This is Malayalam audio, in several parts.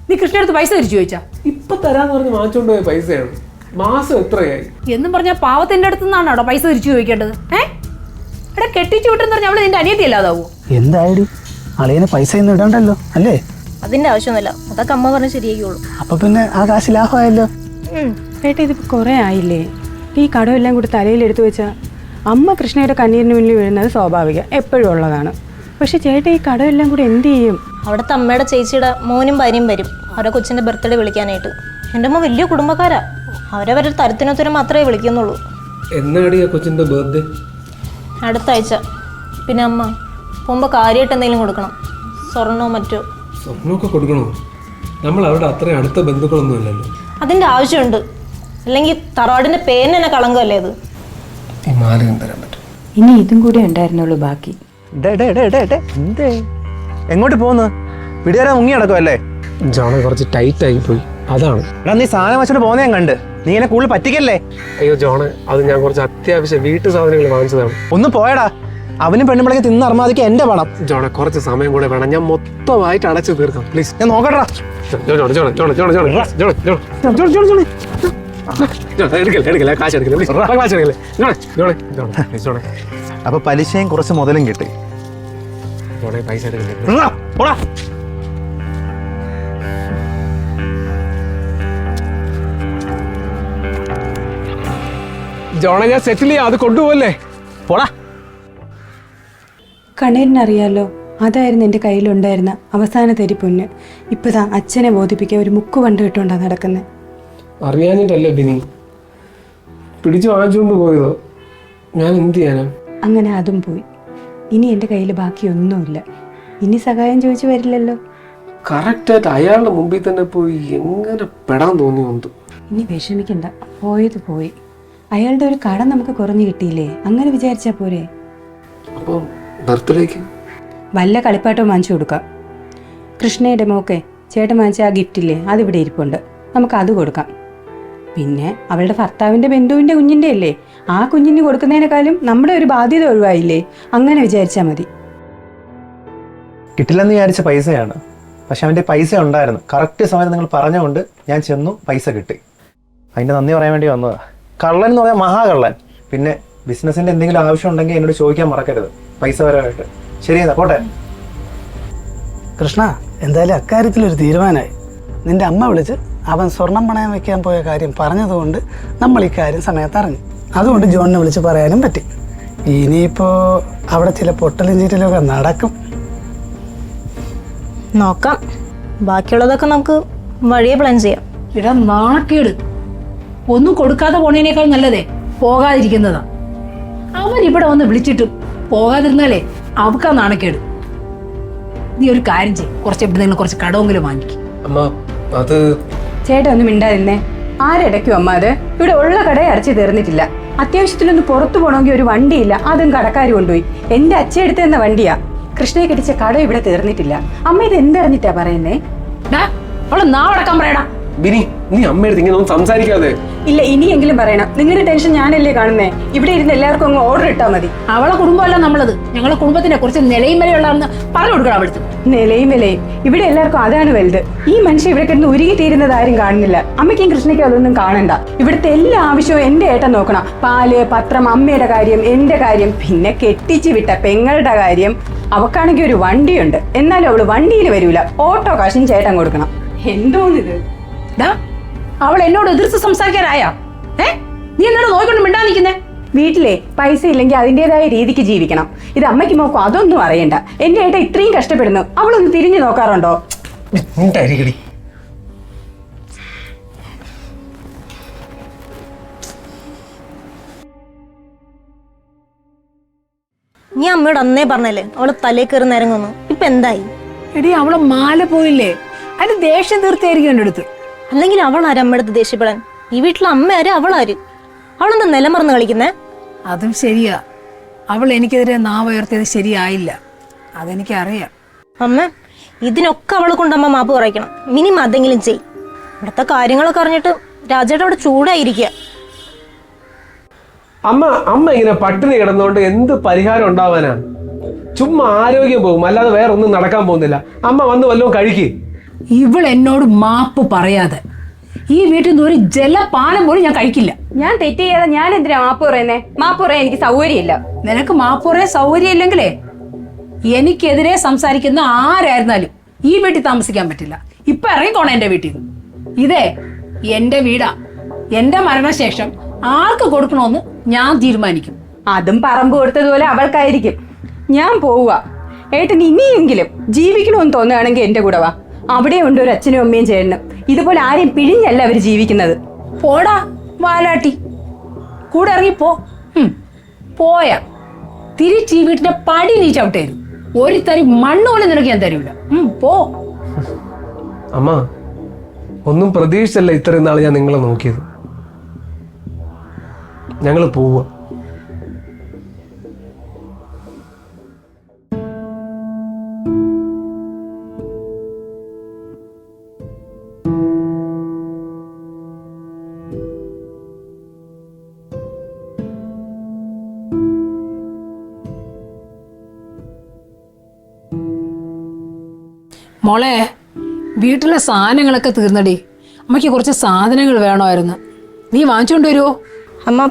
നീ കൃഷ്ണടുത്ത് പൈസ തിരിച്ചു ചോദിച്ചാ? ഇപ്പൊ തരാന്ന് പറഞ്ഞ് വാങ്ങിച്ചോണ്ട് പോയ പൈസയാണ്. മാസം എത്രയായി എന്നും പറഞ്ഞാൽ പാവത്തിന്റെ അടുത്ത് നിന്നാണോ പൈസ തിരിച്ചു ചോദിക്കേണ്ടത്? എടാ കെട്ടിച്ചു വിട്ടെന്ന് പറഞ്ഞാൽ അവള് നിന്റെ അനിയത്തി അല്ലാതാവോ? എന്തായാലും അളിയന് പൈസ ഒന്നും ഇടണ്ടല്ലോ അല്ലേ? അതിന്റെ ആവശ്യമൊന്നുമില്ല, അതൊക്കെ അമ്മ പറഞ്ഞ് ശരിയാക്കിയോളൂ. അപ്പൊ പിന്നെ ആ കാശ് ലാഭമായല്ലോ. ചേട്ടാ ഇതിപ്പോൾ കുറേ ആയില്ലേ? ഈ കടമെല്ലാം കൂടി തലയിൽ എടുത്തു വെച്ചാൽ അമ്മ കൃഷ്ണയുടെ കണ്ണീരിന് മുന്നിൽ വീഴുന്നത് സ്വാഭാവികം, എപ്പോഴും ഉള്ളതാണ്. പക്ഷെ ചേട്ടാ ഈ കടമെല്ലാം കൂടി എന്ത് ചെയ്യും? അവിടുത്തെ അമ്മയുടെ ചേച്ചിയുടെ മോനും ഭാര്യയും വരും അവരെ കൊച്ചിന്റെ ബർത്ത്ഡേ വിളിക്കാനായിട്ട്. എൻ്റെ അമ്മ വലിയ കുടുംബക്കാരാ, അവരവരുടെ തരത്തിനൊത്തരം മാത്രമേ വിളിക്കുന്നുള്ളൂ. എന്നാടിയാ കൊച്ചിന്റെ ബർത്ത്ഡേ? അടുത്ത ആഴ്ച. പിന്നെ അമ്മ പോകുമ്പോൾ കാര്യമായിട്ട് എന്തെങ്കിലും കൊടുക്കണം, സ്വർണ്ണമോ മറ്റോ. സ്വർണ്ണമൊക്കെ കൊടുക്കണോ? നമ്മൾ അവിടെ അത്രയും അടുത്ത ബന്ധുക്കളൊന്നും അല്ലല്ലോ. അതിൻ്റെ ആവശ്യമുണ്ട്, അല്ലെങ്കിൽ തറവാടിൻ്റെ പേരിന് തന്നെ കളങ്കമല്ലേ അത്. ഈ മാലയും തരാൻ പറ്റും. ഇനി ഇതും കൂടെ ഉണ്ടായിരുന്നുള്ളൂ ബാക്കി. എന്തേ എങ്ങോട്ട് പോകുന്നു? വീടുകാരെ മുങ്ങി നടക്കുമല്ലേ? ജോണ കുറച്ച് ടൈറ്റ് ആയി പോയി, അതാണ്. എടാ നീ സാധനം വെച്ചിട്ട് പോകുന്ന ഞാൻ കണ്ട്. നീ എന്നെ കൂടുതൽ പറ്റിക്കല്ലേ? അയ്യോ ജോണെ, അത് ഞാൻ കുറച്ച് അത്യാവശ്യം വീട്ടു സാധനങ്ങൾ വാങ്ങിച്ചതാണ്. ഒന്ന് പോയടാ, അവനും പെണ്ണുമ്പളേക്ക് തിന്ന് അർമാദിക്ക് എന്റെ പണം. ജോണെ കുറച്ച് സമയം കൂടെ വേണം, ഞാൻ മൊത്തമായിട്ട് അടച്ചു തീർക്കാം പ്ലീസ്. ഞാൻ നോക്കട്ടാ. അപ്പൊ പലിശയും കുറച്ച് മുതലും കിട്ടി. പൈസ എടുക്കില്ല. ജോണെ ഞാൻ സെറ്റിൽ ചെയ്യാം, അത് കൊണ്ടുപോകല്ലേ? പോടാ. കണ്ണീരിനറിയാലോ, അതായിരുന്നു എൻ്റെ കയ്യിലുണ്ടായിരുന്ന അവസാന തരിപ്പൊന്ന്. ഇപ്പതാ അച്ഛനെ ബോധിപ്പിക്കാൻ ഒരു മുക്ക് കണ്ടു കിട്ടുകൊണ്ടാണ് നടക്കുന്നത്. അറിയാഞ്ഞിട്ടല്ലേ ബിനി, പിടിച്ചു വാങ്ങിച്ചുകൊണ്ട് പോയതോ? ഞാൻ എന്ത് ചെയ്യാനാ? അങ്ങനെ അതും പോയി. ഇനി എൻ്റെ കയ്യിൽ ബാക്കിയൊന്നുമില്ല. ഇനി സഹായം ചോദിച്ചു വരില്ലല്ലോ. കറക്റ്റായിട്ട് അയാളുടെ മുമ്പിൽ തന്നെ പോയി എങ്ങനെ പെടാൻ തോന്നിയുണ്ട്. ഇനി വിഷമിക്കണ്ട, പോയത് പോയി. അയാളുടെ ഒരു കടം നമുക്ക് കുറഞ്ഞു കിട്ടിയില്ലേ, അങ്ങനെ വിചാരിച്ചാ പോരെ? അപ്പോൾ ബർത്ത്ഡേക്ക് വല്ല കളിപ്പാട്ടവും വാങ്ങിച്ചു കൊടുക്കാം. കൃഷ്ണയുടെ മോക്കെ ചേട്ടൻ വാങ്ങിച്ച ആ ഗിഫ്റ്റില്ലേ, അതിവിടെ ഇരിപ്പുണ്ട്, നമുക്ക് അത് കൊടുക്കാം. പിന്നെ അവളുടെ ഭർത്താവിൻ്റെ ബന്ധുവിൻ്റെ കുഞ്ഞിൻ്റെ അല്ലേ, ആ കുഞ്ഞിന് കൊടുക്കുന്നതിനേക്കാളും നമ്മുടെ ഒരു ബാധ്യത ഒഴിവായില്ലേ, അങ്ങനെ വിചാരിച്ചാൽ മതി. കിട്ടില്ലെന്ന് വിചാരിച്ച പൈസയാണ്, പക്ഷെ അവൻ്റെ പൈസ ഉണ്ടായിരുന്നു. കറക്റ്റ് സമയത്ത് നിങ്ങൾ പറഞ്ഞുകൊണ്ട് ഞാൻ ചെന്നു, പൈസ കിട്ടി. അതിൻ്റെ നന്ദി പറയാൻ വേണ്ടി വന്നതാ. കള്ളൻ എന്ന് പറയാൻ മഹാകള്ളൻ. പിന്നെ ബിസിനസ്സിൻ്റെ എന്തെങ്കിലും ആവശ്യം ഉണ്ടെങ്കിൽ എന്നോട് ചോദിക്കാൻ മറക്കരുത്, പൈസ വരാനായിട്ട്. ശരി എന്നാ പോട്ടെ. കൃഷ്ണ, എന്തായാലും അക്കാര്യത്തിലൊരു തീരുമാനമായി. നിന്റെ അമ്മ വിളിച്ച് അവൻ സ്വർണം പണയം വെക്കാൻ പോയ കാര്യം പറഞ്ഞതുകൊണ്ട് നമ്മൾ ഇക്കാര്യം സമയത്ത് അറിഞ്ഞു. അതുകൊണ്ട് ജോണിനെ വിളിച്ച് പറയാനും പറ്റി. ഇനിയിപ്പോൾ അവിടെ ചില പൊട്ടലും ചീറ്റലും ഒക്കെ നടക്കും. നോക്കാം, ബാക്കിയുള്ളതൊക്കെ നമുക്ക് വഴിയെ പ്ലാൻ ചെയ്യാം. ഇടാ നാണക്കേട്, ഒന്നും കൊടുക്കാതെ പോണേനേക്കാൾ നല്ലതേ പോകാതിരിക്കുന്നതാ. അവരിവിടെ വന്ന് വിളിച്ചിട്ട് പോകാതിരുന്നാലേ അവക്കാ നാണക്കേട്. നീ ഒരു കാര്യം ചെയ്യും, കുറച്ച് എവിടെന്നെങ്കിലും കുറച്ച് കടമെങ്കിലും വാങ്ങിക്കും. അമ്മ അത് ചേട്ടൻ ഒന്നും മിണ്ടാതിരുന്നേ. ആരടയ്ക്കും അമ്മ അത്? ഇവിടെ ഉള്ള കടയെ അടച്ചു തീർന്നിട്ടില്ല. അത്യാവശ്യത്തിനൊന്ന് പുറത്തു പോകണമെങ്കിൽ ഒരു വണ്ടിയില്ല, അതും കടക്കാർ കൊണ്ടുപോയി. എൻ്റെ അച്ഛൻ എടുത്തെന്ന വണ്ടിയാ. കൃഷ്ണയെ കെട്ടിച്ച കട ഇവിടെ തീർന്നിട്ടില്ല. അമ്മ ഇത് എന്തറിഞ്ഞിട്ടാ പറയുന്നേ? അവളെ നാടക്കാൻ പറയടാ. ബിനി, നീ അമ്മയെടുത്ത് ഇങ്ങനെ ഒന്നും സംസാരിക്കാതെ. ഇല്ല, ഇനിയെങ്കിലും പറയണം. നിങ്ങളുടെ ടെൻഷൻ ഞാനല്ലേ കാണുന്നേ. ഇവിടെ ഇരുന്ന് എല്ലാവർക്കും അങ്ങ് ഓർഡർ ഇട്ടാൽ മതി. അവളെ കുടുംബമല്ല നമ്മളത്, ഞങ്ങളെ കുടുംബത്തിനെ കുറച്ച് നിലയും വിലയുള്ളതെന്ന് പറഞ്ഞു കൊടുക്കണം അവൾക്ക്. നിലയും വിലയും ഇവിടെ എല്ലാവർക്കും അതാണ് വലുത്. ഈ മനുഷ്യൻ ഇവിടെ കിടന്ന് ഉരുകി തീരുന്നത് ആരും കാണുന്നില്ല. അമ്മയ്ക്കും കൃഷ്ണയ്ക്കും അതൊന്നും കാണണ്ട. ഇവിടുത്തെ എല്ലാ ആവശ്യവും എൻ്റെ ഏട്ടൻ നോക്കണം. പാല്, പത്രം, അമ്മയുടെ കാര്യം, എൻ്റെ കാര്യം, പിന്നെ കെട്ടിച്ച് വിട്ട പെങ്ങളുടെ കാര്യം. അവക്കാണെങ്കിൽ ഒരു വണ്ടിയുണ്ട്, എന്നാലും അവള് വണ്ടിയിൽ വരൂല. ഓട്ടോ കാശും ചേട്ടൻ കൊടുക്കണം. എന്തോന്നിത്? അവൾ എന്നോട് എതിർത്ത് സംസാരിക്കാനായാ? നീ എന്നോട് നോക്കിക്കൊണ്ട് മിണ്ടാ നിൽക്കുന്നേ? വീട്ടിലെ പൈസ ഇല്ലെങ്കിൽ അതിൻ്റെതായ രീതിക്ക് ജീവിക്കണം. ഇത് അമ്മയ്ക്ക് നോക്കും, അതൊന്നും അറിയണ്ട. എൻ്റെ ഏട്ട ഇത്രയും കഷ്ടപ്പെടുന്നു, അവളൊന്ന് തിരിഞ്ഞു നോക്കാറുണ്ടോ? നീ അമ്മയോട് അന്നേ പറഞ്ഞല്ലേ അവള് തലേ കയറി നിരങ്ങുന്നു. ഇപ്പൊ എന്തായി? എടി അവളെ മാല പോയില്ലേ, അതിന് ദേഷ്യം തീർത്തായിരിക്കും എൻ്റെ അടുത്ത്. അല്ലെങ്കിൽ അവൾ ആര് അമ്മയുടെ ദേഷ്യപ്പെടാൻ? ഈ വീട്ടിലെ അമ്മ ആര്, അവളാര്? അവളെന്താ നിലമറന്ന് കളിക്കുന്നേ? അതും ശരിയാ, അവൾ എനിക്കെതിരെ നാവുയർത്തിയത് ശരിയായില്ല, അതെനിക്കറിയാം. അമ്മ, ഇതിനൊക്കെ അവളെ കൊണ്ട് അമ്മ മാപ്പ് പറയിക്കണം. മിനിമം അതെങ്കിലും ചെയ്. ഇവിടുത്തെ കാര്യങ്ങളൊക്കെ അറിഞ്ഞിട്ട് രാജേട്ടൻ അവിടെ ചൂടായിരിക്കുക. അമ്മ ഇങ്ങനെ പട്ടിണി കിടന്നുകൊണ്ട് എന്ത് പരിഹാരം ഉണ്ടാവാനാ? ചുമ്മാ ആരോഗ്യം പോകും, അല്ലാതെ വേറെ ഒന്നും നടക്കാൻ പോകുന്നില്ല. അമ്മ വന്ന് വല്ലതും കഴിക്ക്. ഇവൾ എന്നോട് മാപ്പ് പറയാതെ ഈ വീട്ടിൽ നിന്ന് ഒരു ജലപാനം പോലും ഞാൻ കഴിക്കില്ല. ഞാൻ തെറ്റ് ചെയ്യാതെ ഞാൻ എന്തിനാ മാപ്പ് പറയുന്നേ? മാപ്പ് പറയാൻ എനിക്ക് സൗകര്യമില്ല. നിനക്ക് മാപ്പ് പറയാൻ സൗകര്യം ഇല്ലെങ്കിലേ എനിക്കെതിരെ സംസാരിക്കുന്ന ആരായിരുന്നാലും ഈ വീട്ടിൽ താമസിക്കാൻ പറ്റില്ല. ഇപ്പൊ ഇറങ്ങിക്കോണം എന്റെ വീട്ടിൽ നിന്ന്. ഇതേ എന്റെ വീടാ. എന്റെ മരണശേഷം ആർക്ക് കൊടുക്കണമെന്ന് ഞാൻ തീരുമാനിക്കും. അതും പറമ്പ് കൊടുത്തതുപോലെ അവൾക്കായിരിക്കും. ഞാൻ പോവുക. ഏട്ടൻ ഇനിയെങ്കിലും ജീവിക്കണമെന്ന് തോന്നുകയാണെങ്കിൽ എന്റെ കൂടെ വാ. അവിടെ ഉണ്ട് ഒരു അച്ഛനും അമ്മയും ചേട്ടനും. ഇതുപോലെ ആരെയും പിഴിഞ്ഞല്ല അവർ ജീവിക്കുന്നത്. പോടാ വാലാട്ടി, കൂടെ ഇറങ്ങിപ്പോ. പോയാ തിരിച്ച് ഈ വീട്ടിന്റെ പടി നീ ചവിട്ടേരും. ഒരു തരി മണ്ണ് പോലും നിനക്ക് ഞാൻ തരൂല. പോ. അമ്മ, ഒന്നും പ്രതീക്ഷിച്ചല്ല ഇത്രയും നാൾ ഞാൻ നിങ്ങളെ നോക്കിയത്. ഞങ്ങൾ പോവുക. മോളെ, വീട്ടിലെ സാധനങ്ങളൊക്കെ തീർന്നടി. അമ്മയ്ക്ക് കുറച്ച് സാധനങ്ങൾ വേണമായിരുന്നു. നീ വാങ്ങിച്ചോണ്ട് വരുമോ? അമ്മ,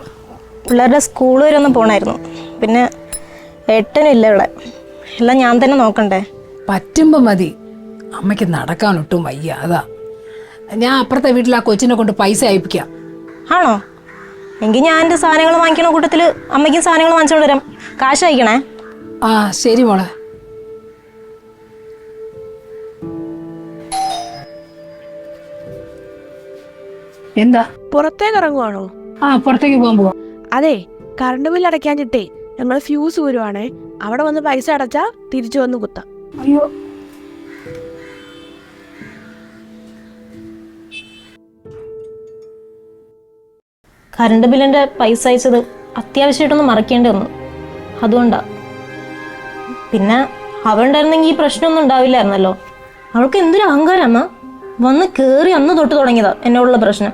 പിള്ളേരുടെ സ്കൂൾ വരെ ഒന്ന് പോകണമായിരുന്നു. പിന്നെ ഏട്ടനും ഇല്ല ഇവിടെ. എല്ലാം ഞാൻ തന്നെ നോക്കണ്ടേ? പറ്റുമ്പോ മതി. അമ്മയ്ക്ക് നടക്കാനൊട്ടും വയ്യ. അതാ ഞാൻ അപ്പുറത്തെ വീട്ടിൽ ആ കൊച്ചിനെ കൊണ്ട് പൈസ അയപ്പിക്കാം. ആണോ? എങ്കിൽ ഞാൻ എൻ്റെ സാധനങ്ങൾ വാങ്ങിക്കണ കൂട്ടത്തിൽ അമ്മയ്ക്കും സാധനങ്ങൾ വാങ്ങിച്ചോണ്ട് വരാം. കാശ് അയക്കണേ. ആ ശരി മോളെ. എന്താ? പുറത്തേക്ക് ഇറങ്ങുവാണോ? ആ, പുറത്തേക്ക് പോകാൻ പോവാ. അതെ, കറണ്ട് ബില്ല് അടയ്ക്കാഞ്ഞിട്ടേ ഞങ്ങൾ ഫ്യൂസ് ഊരുവാണേ. അവിടെ വന്ന് പൈസ അടച്ചാ തിരിച്ചു വന്ന് കുത്താം. അയ്യോ, കറണ്ട് ബില്ലിൻ്റെ പൈസ അയച്ചത് അത്യാവശ്യമായിട്ടൊന്ന് മറക്കേണ്ടി വന്നു. അതുകൊണ്ടാ. പിന്നെ അവളുണ്ടായിരുന്നെങ്കിൽ ഈ പ്രശ്നമൊന്നും ഉണ്ടാവില്ലായിരുന്നല്ലോ. അവൾക്ക് എന്തൊരു അഹങ്കാരമ്മ. വന്ന് കയറി അന്ന് തൊട്ട് തുടങ്ങിയതാ എന്നോടുള്ള പ്രശ്നം.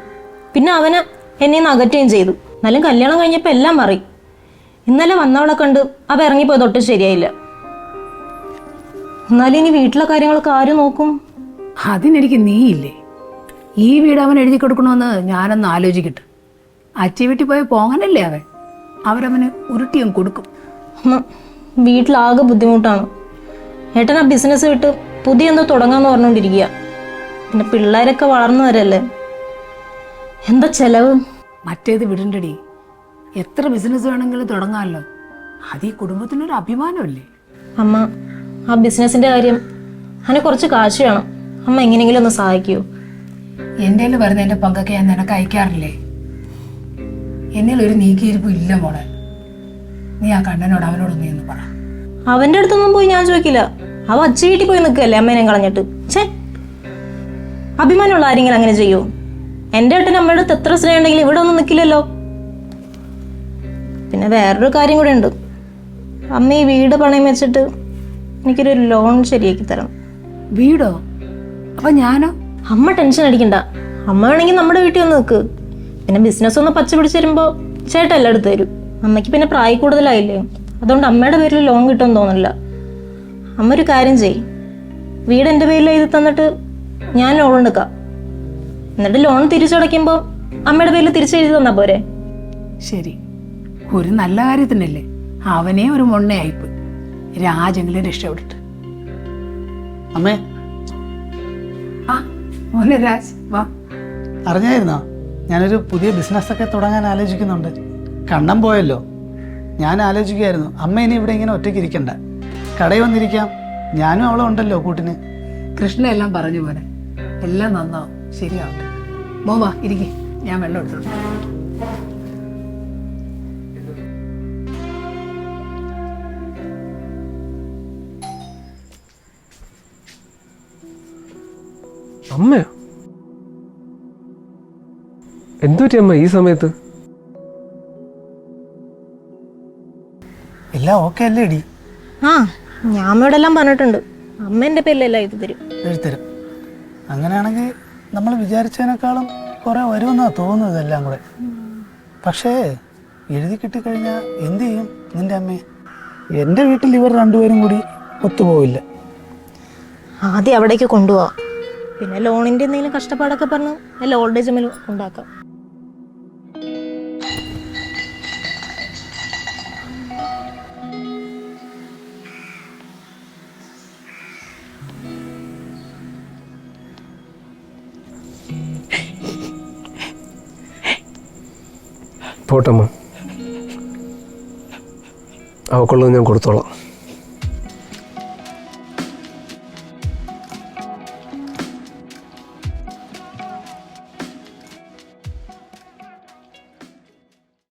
പിന്നെ അവന് എന്നെ നിന്ന് അകറ്റുകയും ചെയ്തു. എന്നാലും കല്യാണം കഴിഞ്ഞപ്പോൾ എല്ലാം മാറി. ഇന്നലെ വന്നവളെ കണ്ട് അവ ഇറങ്ങിപ്പോയി തൊട്ട് ശരിയായില്ല. എന്നാലും ഇനി വീട്ടിലെ കാര്യങ്ങളൊക്കെ ആര് നോക്കും? അതിനെനിക്ക് നീയില്ലേ. ഈ വീട് അവൻ എഴുതി കൊടുക്കണമെന്ന് ഞാനൊന്ന് ആലോചിക്കട്ടെ. അച്ഛ വീട്ടിൽ പോയ പോങ്ങനല്ലേ അവൻ. അവരവന് ഉരുട്ടിയും കൊടുക്കും. വീട്ടിലാകെ ബുദ്ധിമുട്ടാണ്. ഏട്ടൻ ആ ബിസിനസ് വിട്ട് പുതിയ എന്തോ തുടങ്ങാന്ന് പറഞ്ഞുകൊണ്ടിരിക്കുക. പിന്നെ പിള്ളേരൊക്കെ വളർന്നു വരല്ലേ. എന്താ ചെലവ്? മറ്റേത് വിടണ്ടടി. എത്ര ബിസിനസ് വേണമെങ്കിലും തുടങ്ങാമല്ലോ. അത് ഈ കുടുംബത്തിനൊരു അഭിമാനമല്ലേ. അമ്മ, ആ ബിസിനസിന്റെ കാര്യം അതിന് കുറച്ച് കാശ് വേണം. അമ്മ എങ്ങനെയെങ്കിലും ഒന്ന് സഹായിക്കുമോ? എൻ്റെ കയ്യിൽ വരുന്നതിൻ്റെ പങ്കൊക്കെ ഞാൻ നിനക്ക് അയക്കാറില്ലേ. എന്നിൽ ഒരു നീക്കിയിരിപ്പും ഇല്ല മോളെ. നീ ആ കണ്ണനോട് അവനോടൊന്നും എന്ന് പറ. അവന്റെ അടുത്തൊന്നും പോയി ഞാൻ ചോദിക്കില്ല. അവ അച്ഛ വീട്ടിൽ പോയി നിൽക്കല്ലേ അമ്മേനെ കളഞ്ഞിട്ട്. ഛേ, അഭിമാനമുള്ള ആരെങ്കിലും അങ്ങനെ ചെയ്യൂ? എൻ്റെ ഏട്ടൻ അമ്മയുടെ അടുത്ത് എത്ര സ്നേഹം ഉണ്ടെങ്കിലും ഇവിടെ ഒന്നും നിൽക്കില്ലല്ലോ. പിന്നെ വേറൊരു കാര്യം കൂടെ ഉണ്ട്. അമ്മ ഈ വീട് പണയം വെച്ചിട്ട് എനിക്കൊരു ലോൺ ശരിയാക്കി തരണം. വീടോ? അപ്പൊ ഞാനോ? അമ്മ ടെൻഷൻ അടിക്കണ്ട. അമ്മ വേണമെങ്കിൽ നമ്മുടെ വീട്ടിൽ ഒന്ന് നിൽക്ക്. പിന്നെ ബിസിനസ് ഒന്ന് പച്ച പിടിച്ച് വരുമ്പോൾ ചേട്ടൻ എല്ലാം എടുത്ത് തരും. അമ്മയ്ക്ക് പിന്നെ പ്രായ കൂടുതലായില്ലേ. അതുകൊണ്ട് അമ്മയുടെ പേരിൽ ലോൺ കിട്ടുമെന്ന് തോന്നില്ല. അമ്മ ഒരു കാര്യം ചെയ്യും. വീട് എൻ്റെ പേരിൽ എഴുതി തന്നിട്ട് ഞാൻ ലോൺ എടുക്കാം. എന്നിട്ട് ലോൺ തിരിച്ചടയ്ക്കുമ്പോൾ അമ്മയുടെ പേരിൽ തിരിച്ചെഴുതി തന്നാ പോരെ? ശരി, ഒരു നല്ല കാര്യത്തിനല്ലേ. അവനെ ഒരു മൊണ്ണയായിപ്പോയി. രാജെങ്കിലും രക്ഷപ്പെട്ടിട്ട്. അമ്മേ, ആ മോനെ രാജ് വാ. അറിഞ്ഞായിരുന്നോ ഞാനൊരു പുതിയ ബിസിനസ്സൊക്കെ തുടങ്ങാൻ ആലോചിക്കുന്നുണ്ട്. കണ്ണം പോയല്ലോ. ഞാൻ ആലോചിക്കുമായിരുന്നു അമ്മ ഇനി ഇവിടെ ഇങ്ങനെ ഒറ്റയ്ക്ക് ഇരിക്കണ്ട, കടയിൽ വന്നിരിക്കാം. ഞാനും അവളും ഉണ്ടല്ലോ കൂട്ടിന്. കൃഷ്ണ എല്ലാം പറഞ്ഞു പോലെ എല്ലാം നന്നാവും, ശരിയാവട്ടെ. മോ വാ ഇരിക്കേ, ഞാൻ വെള്ളം എടുത്തോളൂ. അമ്മയോ? എന്തുപറ്റി അമ്മ ഈ സമയത്ത്? എല്ലാം ഓക്കെ അല്ലേ ഇടി? ആ, ഞാൻ അമ്മയോടെ എല്ലാം പറഞ്ഞിട്ടുണ്ട്. അമ്മ എൻ്റെ പേരിലെല്ലാം ഇത് തരും. എഴുത്തരും. അങ്ങനെയാണെങ്കിൽ നമ്മൾ വിചാരിച്ചതിനേക്കാളും കുറേ വരുമെന്നാണ് തോന്നുന്നത് എല്ലാം കൂടെ. പക്ഷേ എഴുതി കിട്ടിക്കഴിഞ്ഞാൽ എന്തു ചെയ്യും നിൻ്റെ അമ്മയെ? എൻ്റെ വീട്ടിൽ ഇവർ രണ്ടുപേരും കൂടി ഒത്തുപോവില്ല. ആദ്യം അവിടേക്ക് കൊണ്ടുപോവാം. പിന്നെ ലോണിന്റെ എന്തെങ്കിലും കഷ്ടപ്പാടൊക്കെ പറഞ്ഞ് വല്ല ഓൾഡ് ഏജ് മേലും ഉണ്ടാക്കാം. പോട്ടമ്മ, അവക്കുള്ളത് ഞാൻ കൊടുത്തോളാം.